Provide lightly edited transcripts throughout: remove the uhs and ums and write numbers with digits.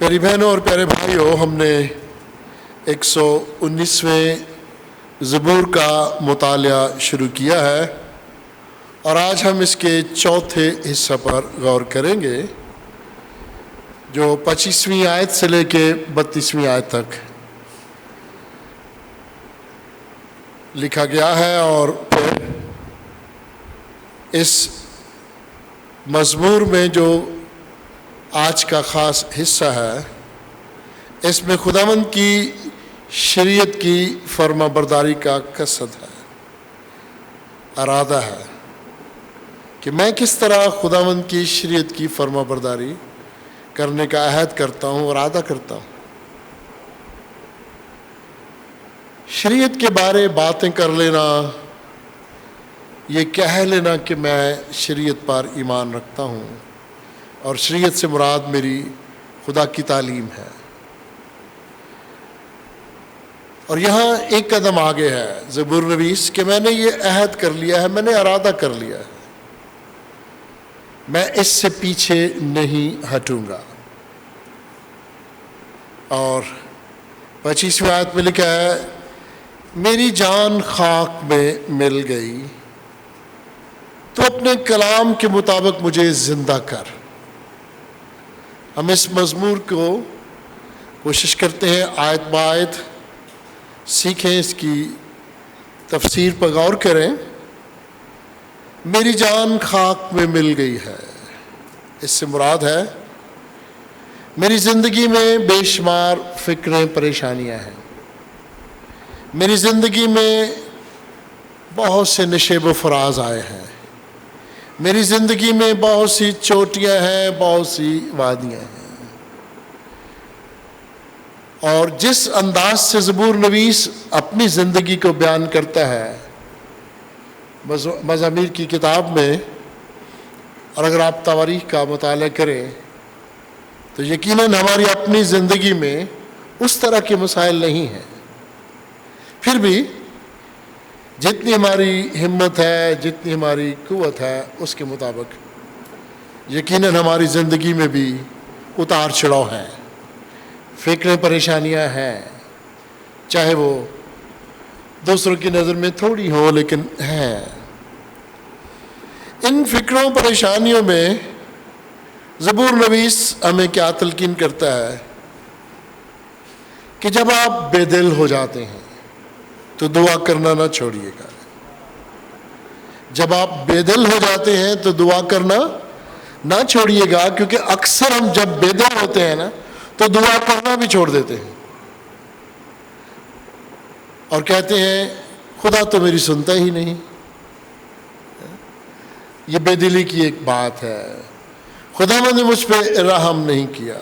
پیاری بہنوں اور پیارے بھائیوں، ہم نے 119ویں زبور کا مطالعہ شروع کیا ہے اور آج ہم اس کے چوتھے حصہ پر غور کریں گے جو 25ویں آیت سے لے کے 32ویں آیت تک لکھا گیا ہے۔ اور پھر اس مزمور میں جو آج کا خاص حصہ ہے، اس میں خداوند کی شریعت کی فرما برداری کا قصد ہے، ارادہ ہے کہ میں کس طرح خداوند کی شریعت کی فرما برداری کرنے کا عہد کرتا ہوں اور ارادہ کرتا ہوں۔ شریعت کے بارے باتیں کر لینا، یہ کہہ لینا کہ میں شریعت پر ایمان رکھتا ہوں اور شریعت سے مراد میری خدا کی تعلیم ہے، اور یہاں ایک قدم آگے ہے زبور نویس کہ میں نے یہ عہد کر لیا ہے، میں نے ارادہ کر لیا ہے، میں اس سے پیچھے نہیں ہٹوں گا۔ اور 25ویں آیت میں لکھا ہے، میری جان خاک میں مل گئی تو اپنے کلام کے مطابق مجھے زندہ کر۔ ہم اس مزمور کو کوشش کرتے ہیں آیت بآیت سیکھیں، اس کی تفسیر پر غور کریں۔ میری جان خاک میں مل گئی ہے، اس سے مراد ہے میری زندگی میں بے شمار فکریں پریشانیاں ہیں، میری زندگی میں بہت سے نشیب و فراز آئے ہیں، میری زندگی میں بہت سی چوٹیاں ہیں، بہت سی وادیاں ہیں۔ اور جس انداز سے زبور نویس اپنی زندگی کو بیان کرتا ہے مزامیر کی کتاب میں، اور اگر آپ تواریخ کا مطالعہ کریں تو یقیناً ہماری اپنی زندگی میں اس طرح کے مسائل نہیں ہیں، پھر بھی جتنی ہماری ہمت ہے، جتنی ہماری قوت ہے، اس کے مطابق یقیناً ہماری زندگی میں بھی اتار چڑھاؤ ہیں، فکریں پریشانیاں ہیں، چاہے وہ دوسروں کی نظر میں تھوڑی ہو لیکن ہیں۔ ان فکروں پریشانیوں میں زبور نویس ہمیں کیا تلقین کرتا ہے کہ جب آپ بے دل ہو جاتے ہیں تو دعا کرنا نہ چھوڑیے گا۔ جب آپ بے دل ہو جاتے ہیں تو دعا کرنا نہ چھوڑیے گا، کیونکہ اکثر ہم جب بے دل ہوتے ہیں نا تو دعا کرنا بھی چھوڑ دیتے ہیں اور کہتے ہیں خدا تو میری سنتا ہی نہیں۔ یہ بے دلی کی ایک بات ہے۔ خداوند نے مجھ پہ رحم نہیں کیا،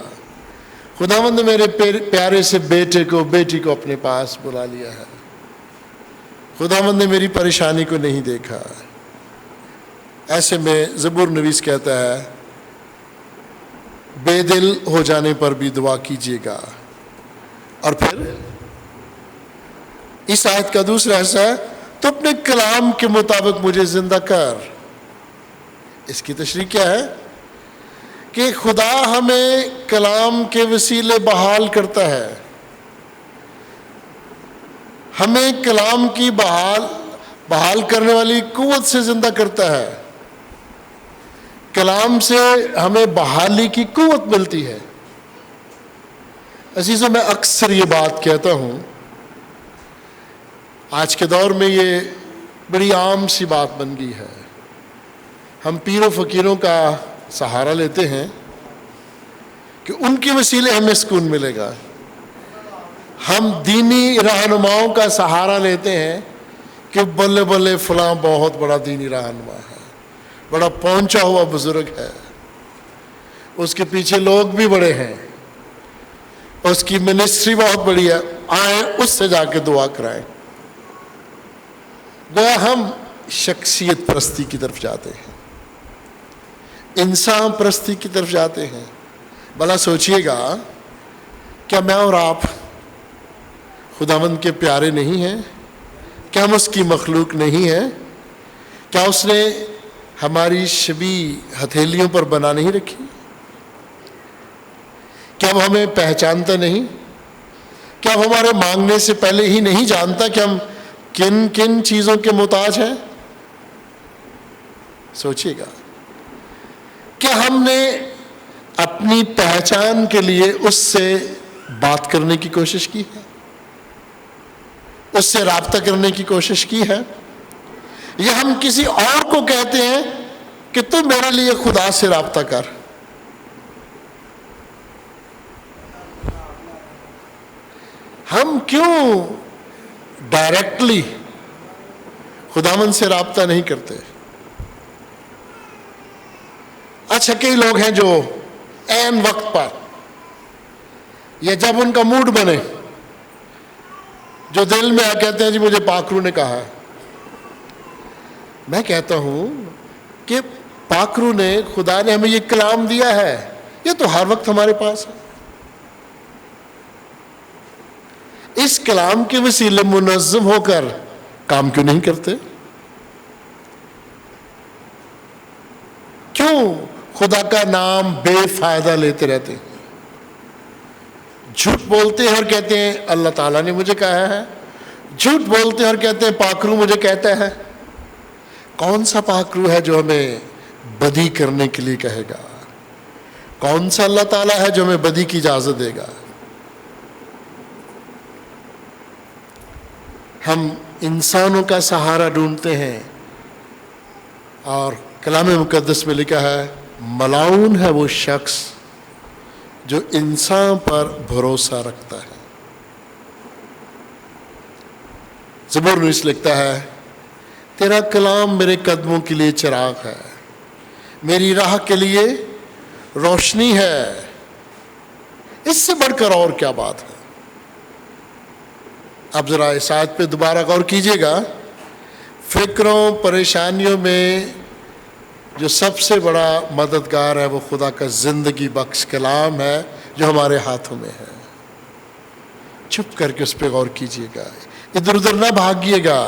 خداوند نے میرے پیارے سے بیٹے کو بیٹی کو اپنے پاس بلا لیا ہے، خداوند نے میری پریشانی کو نہیں دیکھا۔ ایسے میں زبور نویس کہتا ہے بے دل ہو جانے پر بھی دعا کیجیے گا۔ اور پھر اس آیت کا دوسرا حصہ ہے، تو اپنے کلام کے مطابق مجھے زندہ کر۔ اس کی تشریح کیا ہے کہ خدا ہمیں کلام کے وسیلے بحال کرتا ہے، ہمیں کلام کی بحال کرنے والی قوت سے زندہ کرتا ہے۔ کلام سے ہمیں بحالی کی قوت ملتی ہے۔ عزیزوں، میں اکثر یہ بات کہتا ہوں، آج کے دور میں یہ بڑی عام سی بات بن گئی ہے، ہم پیر و فقیروں کا سہارا لیتے ہیں کہ ان کے وسیلے ہمیں سکون ملے گا، ہم دینی رہنماؤں کا سہارا لیتے ہیں کہ بلے بلے فلاں بہت بڑا دینی رہنما ہے، بڑا پہنچا ہوا بزرگ ہے، اس کے پیچھے لوگ بھی بڑے ہیں، اس کی منسٹری بہت بڑی ہے، آئیں اس سے جا کے دعا کرائیں۔ گویا ہم شخصیت پرستی کی طرف جاتے ہیں، انسان پرستی کی طرف جاتے ہیں۔ بھلا سوچئے گا، کیا میں اور آپ خداوند کے پیارے نہیں ہیں؟ کیا ہم اس کی مخلوق نہیں ہیں؟ کیا اس نے ہماری شبیہ ہتھیلیوں پر بنا نہیں رکھی؟ کیا وہ ہمیں پہچانتا نہیں؟ کیا وہ ہمارے مانگنے سے پہلے ہی نہیں جانتا کہ ہم کن کن چیزوں کے محتاج ہیں؟ سوچیے گا، کیا ہم نے اپنی پہچان کے لیے اس سے بات کرنے کی کوشش کی ہے؟ اس سے رابطہ کرنے کی کوشش کی ہے؟ یا ہم کسی اور کو کہتے ہیں کہ تم میرے لیے خدا سے رابطہ کر؟ ہم کیوں ڈائریکٹلی خداوند سے رابطہ نہیں کرتے؟ اچھا، کئی لوگ ہیں جو عین وقت پر یا جب ان کا موڈ بنے جو دل میں آ کہتے ہیں جی مجھے پاکرو نے کہا ہے۔ میں کہتا ہوں کہ پاکرو نے، خدا نے ہمیں یہ کلام دیا ہے، یہ تو ہر وقت ہمارے پاس ہے۔ اس کلام کے وسیلے منظم ہو کر کام کیوں نہیں کرتے؟ کیوں خدا کا نام بے فائدہ لیتے رہتے ہیں؟ جھوٹ بولتے ہیں اور کہتے ہیں اللہ تعالیٰ نے مجھے کہا ہے، جھوٹ بولتے ہیں اور کہتے ہیں پاکرو مجھے کہتا ہے۔ کون سا پاکرو ہے جو ہمیں بدی کرنے کے لیے کہے گا؟ کون سا اللہ تعالیٰ ہے جو ہمیں بدی کی اجازت دے گا؟ ہم انسانوں کا سہارا ڈھونڈتے ہیں، اور کلام مقدس میں لکھا ہے ملعون ہے وہ شخص جو انسان پر بھروسہ رکھتا ہے۔ زبور نویس لکھتا ہے تیرا کلام میرے قدموں کے لیے چراغ ہے، میری راہ کے لیے روشنی ہے۔ اس سے بڑھ کر اور کیا بات ہے؟ اب ذرا اس آیت پہ دوبارہ غور کیجیے گا۔ فکروں پریشانیوں میں جو سب سے بڑا مددگار ہے وہ خدا کا زندگی بخش کلام ہے جو ہمارے ہاتھوں میں ہے۔ چھپ کر کے اس پہ غور کیجیے گا، ادھر ادھر نہ بھاگیے گا۔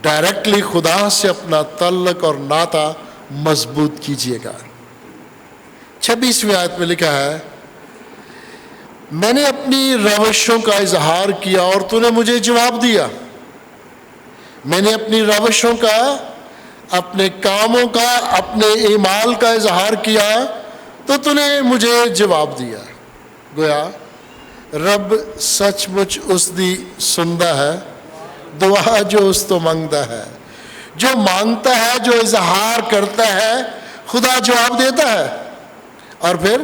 ڈائریکٹلی خدا سے اپنا تعلق اور ناطہ مضبوط کیجیے گا۔ 26ویں آیت میں لکھا ہے میں نے اپنی روشوں کا اظہار کیا اور تو نے مجھے جواب دیا۔ میں نے اپنی روشوں کا، اپنے کاموں کا، اپنے اعمال کا اظہار کیا تو نے مجھے جواب دیا۔ گویا رب سچ مچ اس دی سندا ہے دعا جو اس تو منگتا ہے۔ جو مانگتا ہے، جو اظہار کرتا ہے، خدا جواب دیتا ہے۔ اور پھر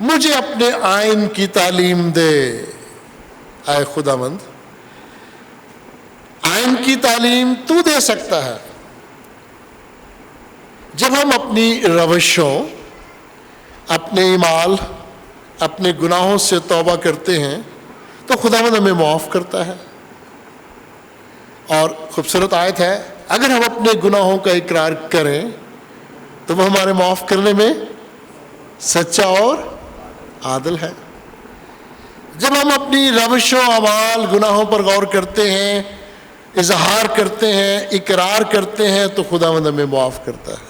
مجھے اپنے آئین کی تعلیم دے۔ اے خداوند، آئین کی تعلیم تو دے سکتا ہے۔ جب ہم اپنی روشوں، اپنے اعمال، اپنے گناہوں سے توبہ کرتے ہیں تو خداوند ہمیں معاف کرتا ہے۔ اور خوبصورت آیت ہے، اگر ہم اپنے گناہوں کا اقرار کریں تو وہ ہمارے معاف کرنے میں سچا اور عادل ہے۔ جب ہم اپنی روشوں، اعمال، گناہوں پر غور کرتے ہیں، اظہار کرتے ہیں، اقرار کرتے ہیں تو خداوند ہمیں معاف کرتا ہے۔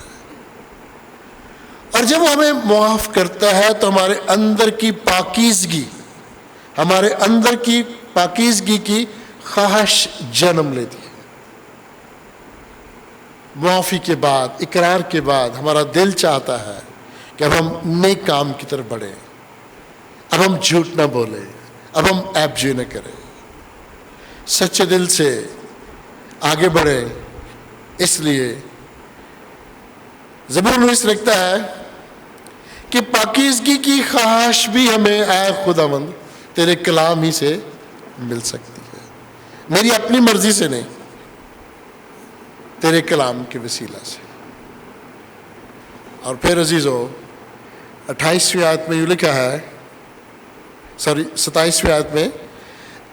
اور جب وہ ہمیں معاف کرتا ہے تو ہمارے اندر کی پاکیزگی، ہمارے اندر کی پاکیزگی کی خواہش جنم لیتی ہے۔ معافی کے بعد، اقرار کے بعد ہمارا دل چاہتا ہے کہ اب ہم نیک کام کی طرف بڑھیں، اب ہم جھوٹ نہ بولیں، اب ہم عیب جوئی نہ کریں، سچے دل سے آگے بڑھیں۔ اس لیے زبور نویس لکھتا ہے کہ پاکیزگی کی خواہش بھی ہمیں اے خداوند تیرے کلام ہی سے مل سکتی ہے، میری اپنی مرضی سے نہیں، تیرے کلام کے وسیلہ سے۔ اور پھر عزیزو 28ویں آیت میں یہ لکھا ہے، 27ویں آیت میں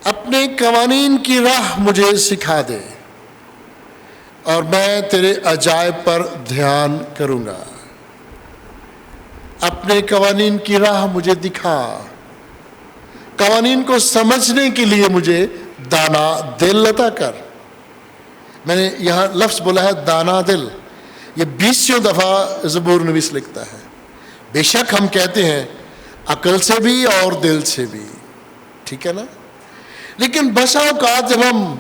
اپنے قوانین کی راہ مجھے سکھا دے اور میں تیرے عجائب پر دھیان کروں گا۔ اپنے قوانین کی راہ مجھے دکھا، قوانین کو سمجھنے کے لیے مجھے دانا دل عطا کر۔ میں نے یہاں لفظ بولا ہے دانا دل، یہ 20 دفعہ زبور نویس لکھتا ہے۔ بے شک ہم کہتے ہیں عقل سے بھی اور دل سے بھی، ٹھیک ہے نا، لیکن بسا اوقات جب ہم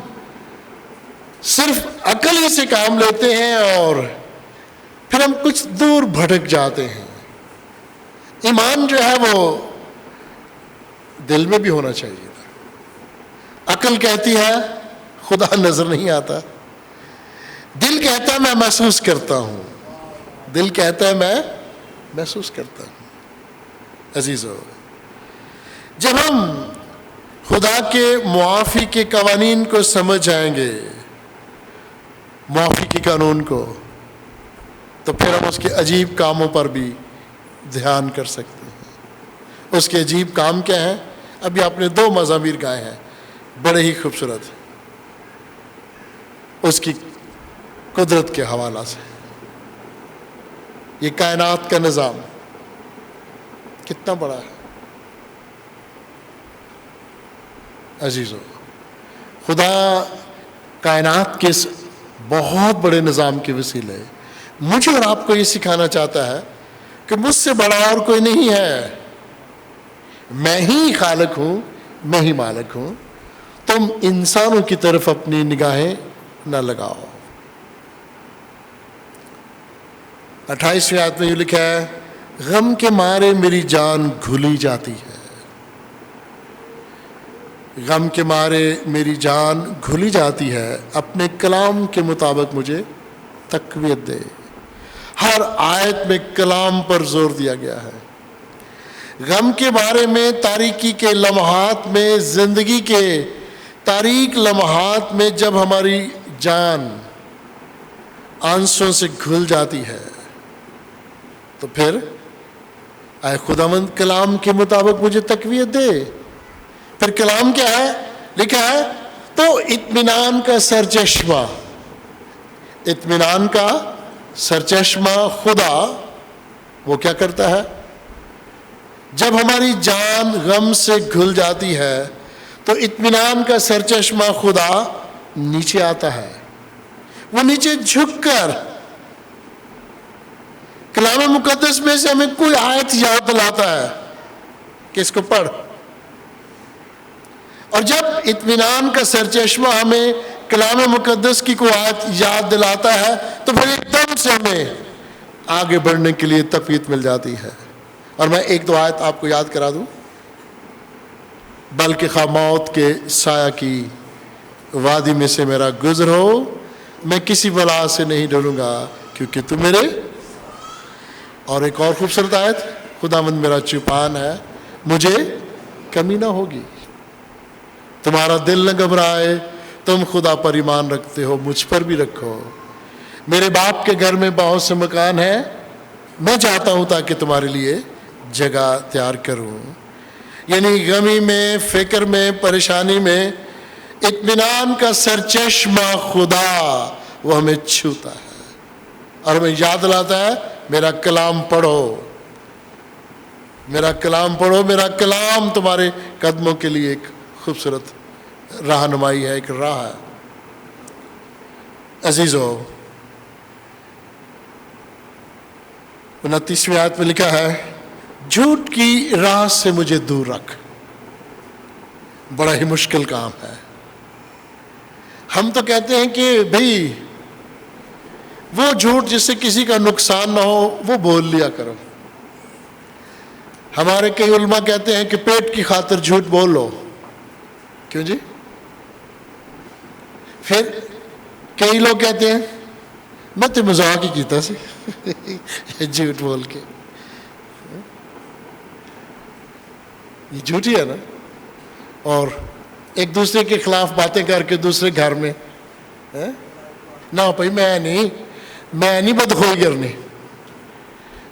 صرف عقل ہی سے کام لیتے ہیں اور پھر ہم کچھ دور بھٹک جاتے ہیں۔ ایمان جو ہے وہ دل میں بھی ہونا چاہیے تھا۔ عقل کہتی ہے خدا نظر نہیں آتا، دل کہتا ہے میں محسوس کرتا ہوں، دل کہتا ہے میں محسوس کرتا ہوں۔ عزیزو، جب ہم خدا کے معافی کے قوانین کو سمجھ جائیں گے، معافی کے قانون کو، تو پھر ہم اس کے عجیب کاموں پر بھی دھیان کر سکتے ہیں۔ اس کے عجیب کام کیا ہیں؟ ابھی آپ نے 2 مزامیر گائے ہیں، بڑے ہی خوبصورت، اس کی قدرت کے حوالہ سے۔ یہ کائنات کا نظام کتنا بڑا ہے عزیزو۔ خدا کائنات کے اس بہت بڑے نظام کے وسیلے مجھے اور آپ کو یہ سکھانا چاہتا ہے کہ مجھ سے بڑا اور کوئی نہیں ہے، میں ہی خالق ہوں، میں ہی مالک ہوں، تم انسانوں کی طرف اپنی نگاہیں نہ لگاؤ۔ 28ویں آیت میں یہ لکھا ہے، غم کے مارے میری جان گھلی جاتی ہے، غم کے مارے میری جان گھلی جاتی ہے، اپنے کلام کے مطابق مجھے تقویت دے۔ ہر آیت میں کلام پر زور دیا گیا ہے۔ غم کے بارے میں، تاریکی کے لمحات میں، زندگی کے تاریک لمحات میں جب ہماری جان آنسوں سے گھل جاتی ہے تو پھر اے خداوند کلام کے مطابق مجھے تقویت دے۔ پھر کلام کیا ہے؟ لکھا ہے تو اطمینان کا سرچشمہ، اطمینان کا سرچشمہ خدا وہ کیا کرتا ہے؟ جب ہماری جان غم سے گھل جاتی ہے تو اطمینان کا سرچشمہ خدا نیچے آتا ہے، وہ نیچے جھک کر کلام مقدس میں سے ہمیں کوئی آیت یاد دلاتا ہے کہ اس کو پڑھ، اور جب اطمینان کا سرچشمہ ہمیں کلام مقدس کی کوئی آیت یاد دلاتا ہے تو پھر ایک دم سے ہمیں آگے بڑھنے کے لیے تقویت مل جاتی ہے۔ اور میں 1-2 آیت آپ کو یاد کرا دوں، بلکہ خواہ موت کے سایہ کی وادی میں سے میرا گزر ہو، میں کسی بلا سے نہیں ڈروں گا کیونکہ تم میرے، اور ایک اور خوبصورت آیت، خداوند میرا چوپان ہے، مجھے کمی نہ ہوگی۔ تمہارا دل نہ گھبرائے، تم خدا پر ایمان رکھتے ہو، مجھ پر بھی رکھو۔ میرے باپ کے گھر میں بہت سے مکان ہیں، میں چاہتا ہوں تاکہ تمہارے لیے جگہ تیار کروں۔ یعنی غمی میں، فکر میں، پریشانی میں اطمینان کا سرچشمہ خدا وہ ہمیں چھوتا ہے اور ہمیں یاد دلاتا ہے میرا کلام پڑھو، میرا کلام پڑھو، میرا کلام تمہارے قدموں کے لیے ایک خوبصورت رہنمائی ہے، ایک راہ ہے۔ عزیزو، 29ویں آیت میں لکھا ہے، جھوٹ کی راہ سے مجھے دور رکھ۔ بڑا ہی مشکل کام ہے۔ ہم تو کہتے ہیں کہ بھئی وہ جھوٹ جس سے کسی کا نقصان نہ ہو وہ بول لیا کرو۔ ہمارے کئی علماء کہتے ہیں کہ پیٹ کی خاطر جھوٹ بول لو۔ کیوں جی؟ پھر کئی لوگ کہتے ہیں میں تو مذاق ہی کیتا سی جھوٹ بول کے، یہ جھوٹ ہی ہے نا۔ اور ایک دوسرے کے خلاف باتیں کر کے دوسرے گھر میں نہ بھائی میں نہیں بدگوئی کرنی،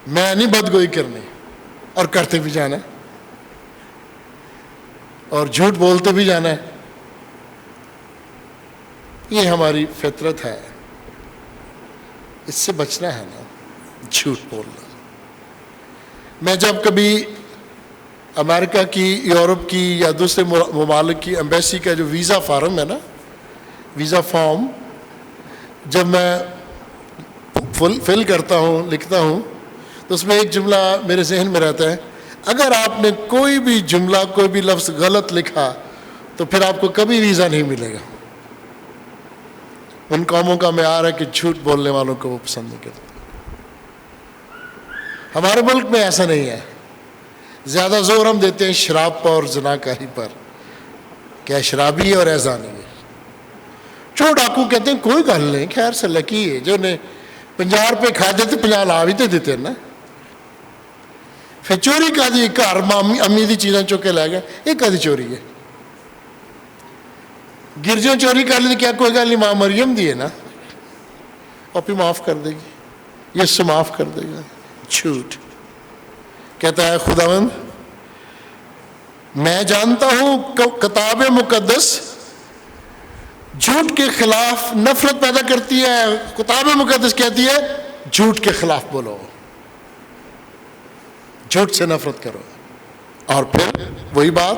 میں نہیں بدگوئی کرنی، اور کرتے بھی جانا اور جھوٹ بولتے بھی جانا ہے۔ یہ ہماری فطرت ہے، اس سے بچنا ہے نا، جھوٹ بولنا۔ میں جب کبھی امریکہ کی، یورپ کی یا دوسرے ممالک کی ایمبیسی کا جو ویزا فارم ہے نا، ویزا فارم جب میں فل کرتا ہوں، لکھتا ہوں، تو اس میں ایک جملہ میرے ذہن میں رہتا ہے، اگر آپ نے کوئی بھی جملہ کوئی بھی لفظ غلط لکھا تو پھر آپ کو کبھی ویزا نہیں ملے گا۔ ان قوموں کا معیار ہے کہ جھوٹ بولنے والوں کو وہ پسند نہیں کرتے۔ ہمارے ملک میں ایسا نہیں ہے، زیادہ زور ہم دیتے ہیں شراب پر اور زناکاری پر، کیا شرابی ہے اور ایزانی ہے۔ چور ڈاکو کہتے ہیں کوئی گل نہیں، خیر سے لکی ہے، جو نے 50 روپے کھا دیتے 50 لا بھی تو دیتے نا۔ پھر چوری کا دی گھر امی دی چیزاں چوکے لے گئے، یہ کدی چوری ہے؟ گرجوں چوری کر لی، کیا کوئی گل نہیں، ماں مریم دی ہے نا، اور پھر معاف کر دے گی، یسوع معاف کر دے گا۔ جھوٹ کہتا ہے خداوند میں جانتا ہوں کتاب مقدس جھوٹ کے خلاف نفرت پیدا کرتی ہے۔ کتاب مقدس کہتی ہے جھوٹ کے خلاف بولو، جھوٹ سے نفرت کرو۔ اور پھر وہی بات،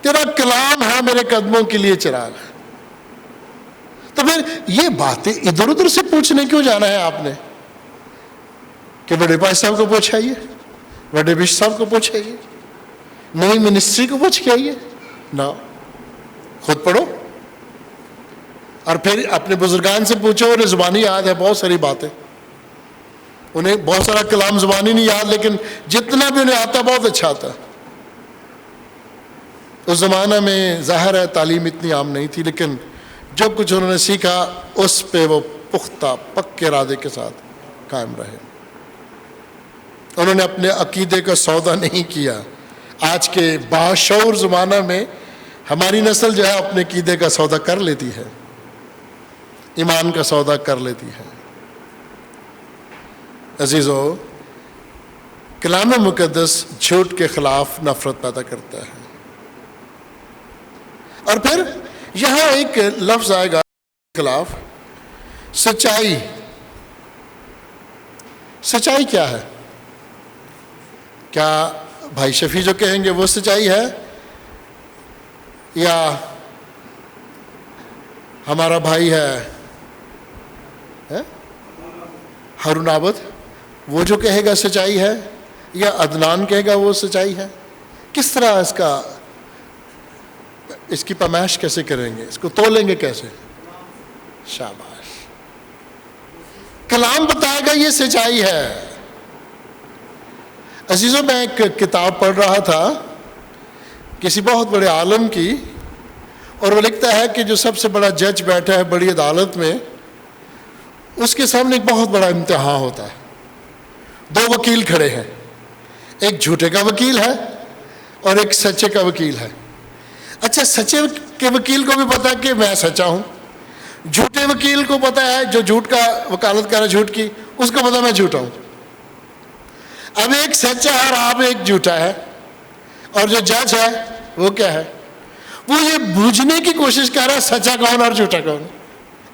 تیرا کلام ہے میرے قدموں کے لیے چراغ۔ تو پھر یہ باتیں ادھر ادھر سے پوچھنے کیوں جانا ہے آپ نے؟ کہ بڑے بھائی صاحب کو پوچھ آئیے، بڑے بشپ صاحب کو پوچھ آئیے، نئی منسٹری کو پوچھ کے آئیے نہ، خود پڑھو اور پھر اپنے بزرگان سے پوچھو۔ انہیں زبانی یاد ہے بہت ساری باتیں، انہیں بہت سارا کلام زبانی نہیں یاد، لیکن جتنا بھی انہیں آتا بہت اچھا آتا۔ اس زمانہ میں ظاہر ہے تعلیم اتنی عام نہیں تھی، لیکن جو کچھ انہوں نے سیکھا اس پہ وہ پختہ پکے ارادے کے ساتھ قائم رہے۔ انہوں نے اپنے عقیدے کا سودا نہیں کیا۔ آج کے باشعور زمانہ میں ہماری نسل جو ہے اپنے عقیدے کا سودا کر لیتی ہے، ایمان کا سودا کر لیتی ہے۔ عزیزو، کلام مقدس جھوٹ کے خلاف نفرت پیدا کرتا ہے۔ اور پھر یہاں ایک لفظ آئے گا خلاف، سچائی۔ سچائی کیا ہے؟ کیا بھائی شفیع جو کہیں گے وہ سچائی ہے، یا ہمارا بھائی ہے ہارون عابد وہ جو کہے گا سچائی ہے، یا عدنان کہے گا وہ سچائی ہے؟ کس طرح اس کی پیمائش کیسے کریں گے، اس کو تولیں گے کیسے؟ شاباش، کلام بتائے گا یہ سچائی ہے۔ عزیزوں، میں ایک کتاب پڑھ رہا تھا کسی بہت بڑے عالم کی، اور وہ لکھتا ہے کہ جو سب سے بڑا جج بیٹھا ہے بڑی عدالت میں، اس کے سامنے ایک بہت بڑا امتحان ہوتا ہے۔ 2 وکیل کھڑے ہیں، ایک جھوٹے کا وکیل ہے اور ایک سچے کا وکیل ہے۔ اچھا، سچے کے وکیل کو بھی پتا کہ میں سچا ہوں، جھوٹے وکیل کو پتا ہے، جو جھوٹ کا وکالت کر رہا ہے جھوٹ کی، اس کو پتا میں جھوٹا ہوں۔ اب ایک سچا ہے اور آپ ایک جھوٹا ہے، اور جو جج ہے وہ کیا ہے؟ وہ یہ بوجھنے کی کوشش کر رہا ہے سچا کون اور جھوٹا کون۔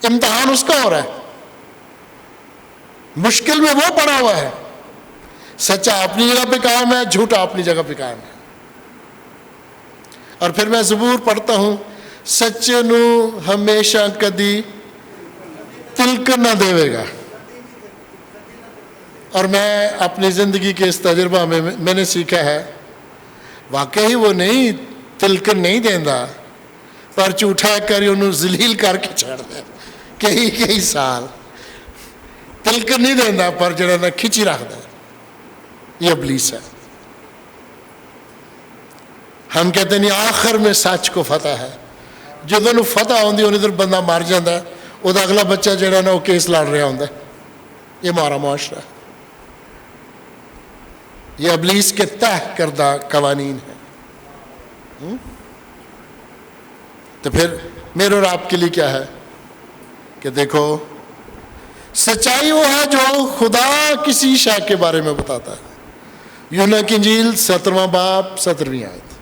امتحان اس کا ہو رہا ہے، مشکل میں وہ پڑا ہوا ہے۔ سچا اپنی جگہ پہ قائم ہے، جھوٹا اپنی جگہ پہ قائم ہے۔ اور پھر میں زبور پڑھتا ہوں، سچے نو ہمیشہ کدی تلک نہ دے گا۔ اور میں اپنی زندگی کے اس تجربہ میں نے سیکھا ہے، واقعی وہ نہیں تلکن نہیں دیندا، پر جھوٹا کر انہوں ذلیل کر کے چھڑ دے کئی سال۔ تلکن نہیں دیندا پر جڑا نہ کھچی رکھ دے، یہ ابلیس ہے۔ ہم کہتے نہیں آخر میں سچ کو فتح ہے، جدوں فتح ہوندی انہیں ادھر بندہ مر جاتا ہے، وہ اگلا بچہ جڑا نا وہ کیس لڑ رہا ہوتا ہے۔ یہ ہمارا معاشرہ ہے، یہ ابلیس کے طے کردہ قوانین ہیں۔ تو پھر میرے اور آپ کے لیے کیا ہے کہ دیکھو، سچائی وہ ہے جو خدا کسی شے کے بارے میں بتاتا ہے۔ یوحنا کی انجیل 17واں باب 17ویں آیت۔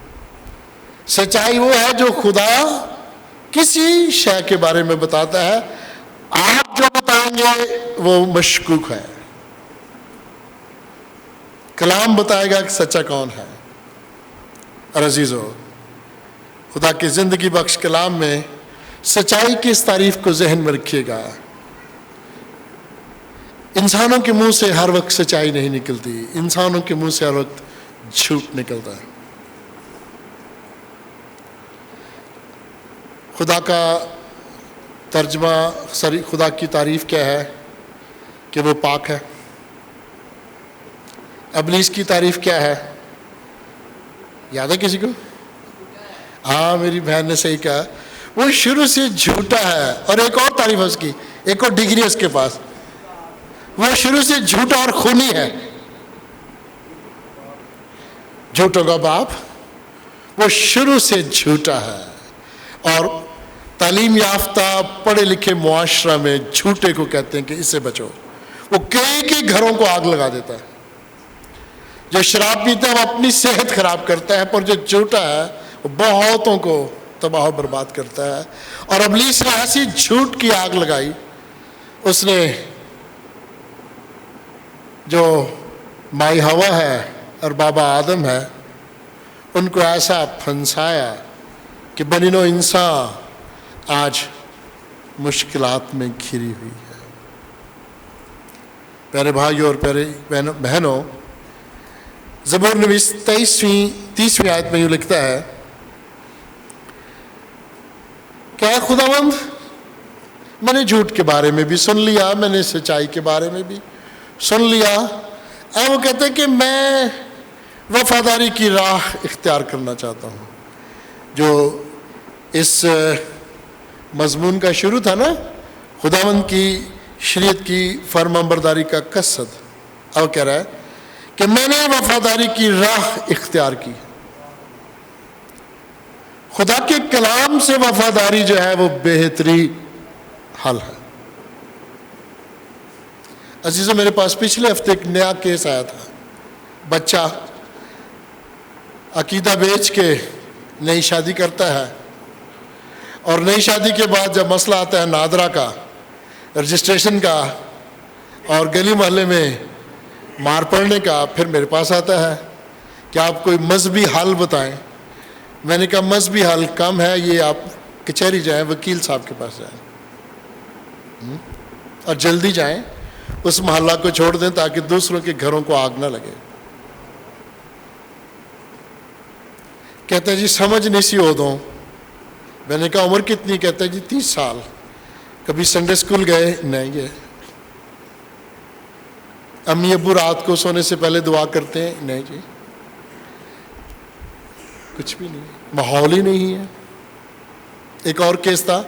سچائی وہ ہے جو خدا کسی شے کے بارے میں بتاتا ہے، آپ جو بتائیں گے وہ مشکوک ہے۔ کلام بتائے گا کہ سچا کون ہے۔ اور عزیزو، خدا کی زندگی بخش کلام میں سچائی کی اس تعریف کو ذہن میں رکھیے گا۔ انسانوں کے منہ سے ہر وقت سچائی نہیں نکلتی، انسانوں کے منہ سے ہر وقت جھوٹ نکلتا ہے۔ خدا کا ترجمہ، خدا کی تعریف کیا ہے؟ کہ وہ پاک ہے۔ ابلیس کی تعریف کیا ہے؟ یاد ہے کسی کو؟ ہاں، میری بہن نے صحیح کہا، وہ شروع سے جھوٹا ہے۔ اور ایک اور تعریف ہے اس کی، ایک اور ڈگری ہے اس کے پاس، وہ شروع سے جھوٹا اور خونی ہے۔ جھوٹوں کا باپ، وہ شروع سے جھوٹا ہے۔ اور تعلیم یافتہ پڑھے لکھے معاشرہ میں جھوٹے کو کہتے ہیں کہ اس سے بچو۔ وہ کئی گھروں کو آگ لگا دیتا ہے۔ جو شراب پیتا ہے وہ اپنی صحت خراب کرتا ہے، پر جو جھوٹا ہے وہ بہتوں کو تباہ و برباد کرتا ہے۔ اور ابلیس نے ایسی جھوٹ کی آگ لگائی، اس نے جو مائی ہوا ہے اور بابا آدم ہے ان کو ایسا پھنسایا کہ بنی نوع انسان آج مشکلات میں گھری ہوئی ہے۔ پیارے بھائیوں اور پیارے بہنوں، زبور نویس 30ویں آیت میں یوں لکھتا ہے کہ اے خداوند، میں نے جھوٹ کے بارے میں بھی سن لیا، میں نے سچائی کے بارے میں بھی سن لیا۔ وہ کہتے ہیں کہ میں وفاداری کی راہ اختیار کرنا چاہتا ہوں۔ جو اس مضمون کا شروع تھا نا، خداوند کی شریعت کی فرمانبرداری کا قصد، اب کہہ رہا ہے کہ میں نے وفاداری کی راہ اختیار کی۔ خدا کے کلام سے وفاداری جو ہے وہ بہترین حل ہے۔ عزیزوں، میرے پاس پچھلے ہفتے ایک نیا کیس آیا تھا۔ بچہ عقیدہ بیچ کے نئی شادی کرتا ہے، اور نئی شادی کے بعد جب مسئلہ آتا ہے نادرا کا، رجسٹریشن کا اور گلی محلے میں مار پڑنے کا، پھر میرے پاس آتا ہے کہ آپ کوئی مذہبی حل بتائیں۔ میں نے کہا مذہبی حل کم ہے، یہ آپ کچہری جائیں، وکیل صاحب کے پاس جائیں اور جلدی جائیں، اس محلہ کو چھوڑ دیں تاکہ دوسروں کے گھروں کو آگ نہ لگے۔ کہتا ہے جی سمجھ نہیں سی ہو دوں۔ میں نے کہا عمر کتنی؟ کہتا ہے جی 30 سال۔ کبھی سنڈے اسکول گئے؟ نہیں گئے۔ امی ابو رات کو سونے سے پہلے دعا کرتے ہیں؟ نہیں جی، کچھ بھی نہیں، ماحول ہی نہیں ہے۔ ایک اور کیس تھا،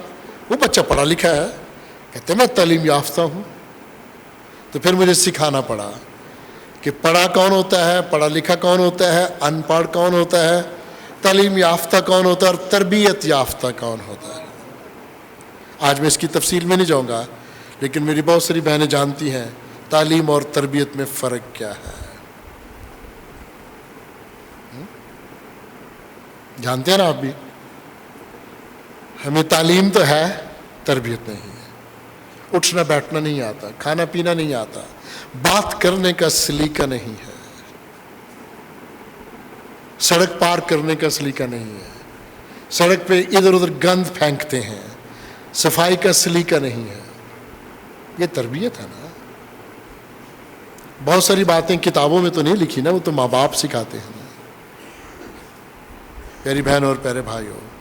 وہ بچہ پڑھا لکھا ہے، کہتے ہیں میں تعلیم یافتہ ہوں۔ تو پھر مجھے سکھانا پڑا کہ پڑھا کون ہوتا ہے، پڑھا لکھا کون ہوتا ہے، ان پڑھ کون ہوتا ہے، تعلیم یافتہ کون ہوتا ہے اور تربیت یافتہ کون ہوتا ہے۔ آج میں اس کی تفصیل میں نہیں جاؤں گا، لیکن میری بہت ساری بہنیں جانتی ہیں تعلیم اور تربیت میں فرق کیا ہے۔ جانتے ہیں نا آپ بھی؟ ہمیں تعلیم تو ہے، تربیت نہیں ہے۔ اٹھنا بیٹھنا نہیں آتا، کھانا پینا نہیں آتا، بات کرنے کا سلیقہ نہیں ہے، سڑک پار کرنے کا سلیقہ نہیں ہے، سڑک پہ ادھر ادھر گند پھینکتے ہیں، صفائی کا سلیقہ نہیں ہے۔ یہ تربیت ہے نا۔ بہت ساری باتیں کتابوں میں تو نہیں لکھی نا، وہ تو ماں باپ سکھاتے ہیں نا۔ پیاری بہن اور پیارے بھائیوں،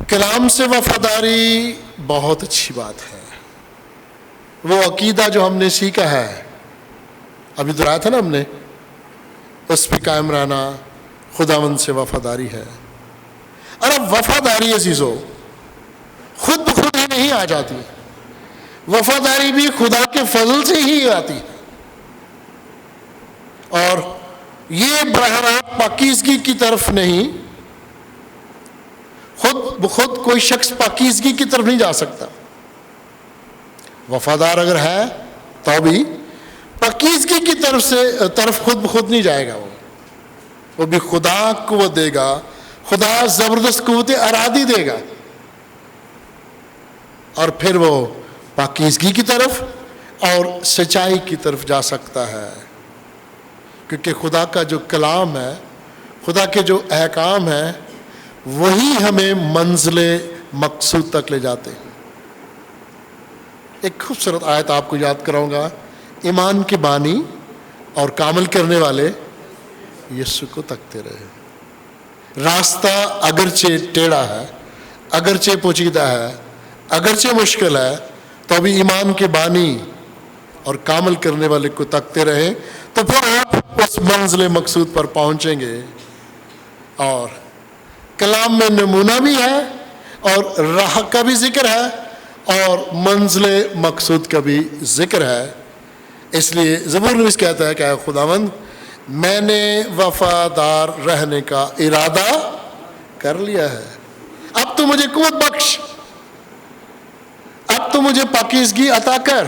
کلام سے وفاداری بہت اچھی بات ہے۔ وہ عقیدہ جو ہم نے سیکھا ہے، ابھی دہرایا تھا نا ہم نے، اس پہ قائم رہنا خداوند سے وفاداری ہے۔ اور اب وفاداری عزیزو خود بخود ہی نہیں آ جاتی، وفاداری بھی خدا کے فضل سے ہی آتی ہے۔ اور یہ براہ راست پاکیزگی کی طرف نہیں، خود بخود کوئی شخص پاکیزگی کی طرف نہیں جا سکتا۔ وفادار اگر ہے تو بھی پاکیزگی کی طرف خود بخود نہیں جائے گا۔ وہ بھی خدا قوت دے گا، خدا زبردست قوت ارادی دے گا، اور پھر وہ پاکیزگی کی طرف اور سچائی کی طرف جا سکتا ہے۔ کیونکہ خدا کا جو کلام ہے، خدا کے جو احکام ہیں، وہی ہمیں منزل مقصود تک لے جاتے ہیں۔ ایک خوبصورت آیت آپ کو یاد کراؤں گا، ایمان کے بانی اور کامل کرنے والے یسوع کو تکتے رہے۔ راستہ اگرچہ ٹیڑھا ہے، اگرچہ پیچیدہ ہے، اگرچہ مشکل ہے، تو ابھی ایمان کے بانی اور کامل کرنے والے کو تکتے رہیں، تو پھر آپ اس منزل مقصود پر پہنچیں گے۔ اور کلام میں نمونہ بھی ہے اور راہ کا بھی ذکر ہے اور منزل مقصود کا بھی ذکر ہے۔ اس لیے زبور نویس کہتا ہے کہ اے خداوند، میں نے وفادار رہنے کا ارادہ کر لیا ہے، اب تو مجھے قوت بخش، اب تو مجھے پاکیزگی عطا کر،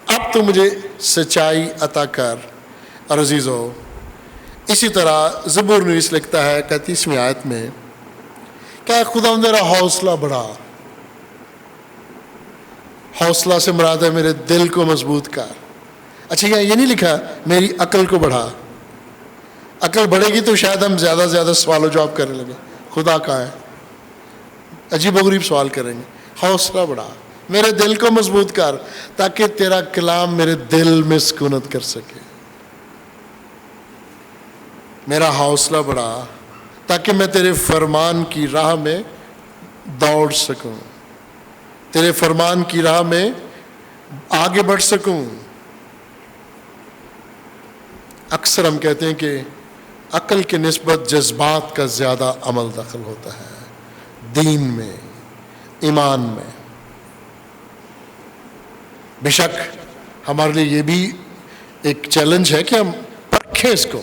اب تو مجھے سچائی عطا کر۔ اور عزیزو، اسی طرح زبور نویس لکھتا ہے 31ویں آیت میں کہ اے خداوند میرا حوصلہ بڑھا۔ حوصلہ سے مراد ہے میرے دل کو مضبوط کر۔ اچھا، یہ نہیں لکھا میری عقل کو بڑھا۔ عقل بڑھے گی تو شاید ہم زیادہ سے زیادہ سوال و جواب کرنے لگے، خدا کہاں ہے، عجیب و غریب سوال کریں گے۔ حوصلہ بڑھا، میرے دل کو مضبوط کر تاکہ تیرا کلام میرے دل میں سکونت کر سکے۔ میرا حوصلہ بڑھا تاکہ میں تیرے فرمان کی راہ میں دوڑ سکوں، تیرے فرمان کی راہ میں آگے بڑھ سکوں۔ اکثر ہم کہتے ہیں کہ عقل کے نسبت جذبات کا زیادہ عمل دخل ہوتا ہے دین میں، ایمان میں۔ بے شک ہمارے لیے یہ بھی ایک چیلنج ہے کہ ہم پرکھیں اس کو،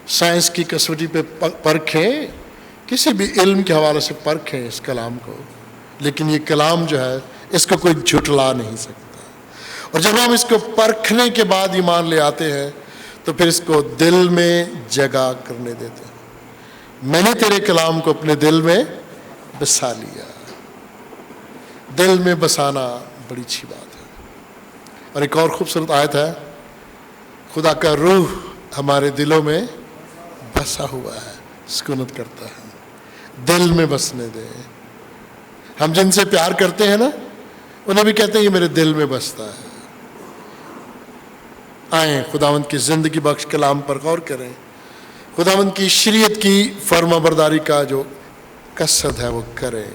سائنس کی کسوٹی پہ پرکھیں، کسی بھی علم کے حوالے سے پرکھیں اس کلام کو، لیکن یہ کلام جو ہے اس کو کوئی جھٹلا نہیں سکتا۔ اور جب ہم اس کو پرکھنے کے بعد ایمان لے آتے ہیں تو پھر اس کو دل میں جگہ کرنے دیتے ہیں۔ میں نے تیرے کلام کو اپنے دل میں بسا لیا۔ دل میں بسانا بڑی اچھی بات ہے۔ اور ایک اور خوبصورت آیت ہے، خدا کا روح ہمارے دلوں میں بسا ہوا ہے، سکونت کرتا ہے، دل میں بسنے دے۔ ہم جن سے پیار کرتے ہیں نا، انہیں بھی کہتے ہیں یہ میرے دل میں بستا ہے۔ آئیں خداوند کی زندگی بخش کلام پر غور کریں، خداوند کی شریعت کی فرما برداری کا جو قصد ہے وہ کریں۔